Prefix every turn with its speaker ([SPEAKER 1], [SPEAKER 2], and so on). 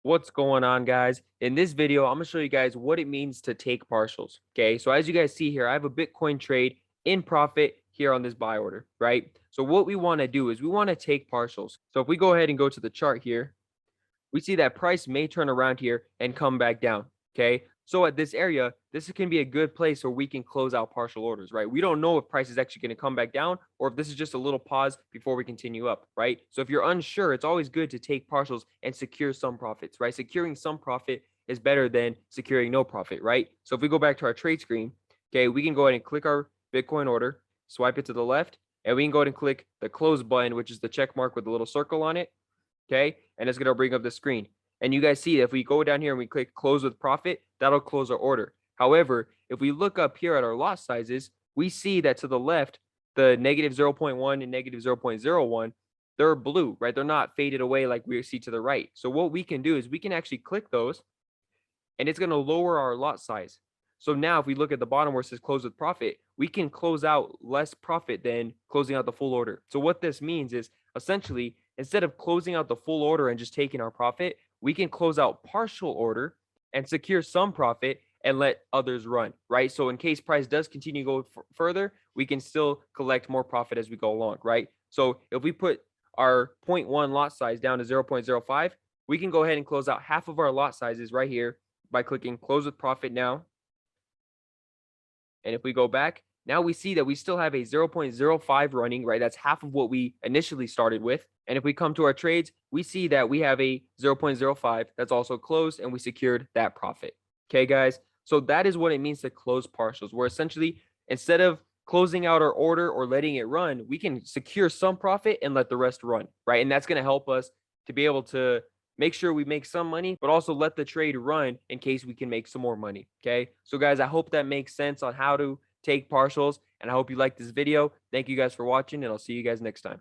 [SPEAKER 1] What's going on, guys? In this video, I'm going to show you guys what it means to take partials. Okay, so as you guys see here, I have a Bitcoin trade in profit here on this buy order, right? So what we want to do is we want to take partials. So if we go ahead and go to the chart here, we see that price may turn around here and come back down. Okay. So at this area, this can be a good place where we can close out partial orders, right? We don't know if price is actually going to come back down or if this is just a little pause before we continue up, right? So if you're unsure, it's always good to take partials and secure some profits, right? Securing some profit is better than securing no profit, right? So if we go back to our trade screen, okay, we can go ahead and click our Bitcoin order, swipe it to the left, and we can go ahead and click the close button, which is the check mark with the little circle on it. Okay, and it's going to bring up the screen. And you guys see if we go down here and we click close with profit, that'll close our order. However, if we look up here at our lot sizes, we see that to the left, the negative 0.1 and negative 0.01, they're blue, right? They're not faded away like we see to the right. So what we can do is we can actually click those and it's going to lower our lot size. So now if we look at the bottom where it says close with profit, we can close out less profit than closing out the full order. So what this means is essentially, instead of closing out the full order and just taking our profit, we can close out partial order and secure some profit and let others run, right? So in case price does continue to go further, we can still collect more profit as we go along, right? So if we put our 0.1 lot size down to 0.05, we can go ahead and close out half of our lot sizes right here by clicking close with profit now. And if we go back, now we see that we still have a 0.05 running, right? That's half of what we initially started with. And if we come to our trades, we see that we have a 0.05 that's also closed and we secured that profit. Okay, guys. So that is what it means to close partials, where essentially instead of closing out our order or letting it run, we can secure some profit and let the rest run, right? And that's going to help us to be able to make sure we make some money, but also let the trade run in case we can make some more money. Okay. So guys, I hope that makes sense on how to take partials. And I hope you like this video. Thank you guys for watching, and I'll see you guys next time.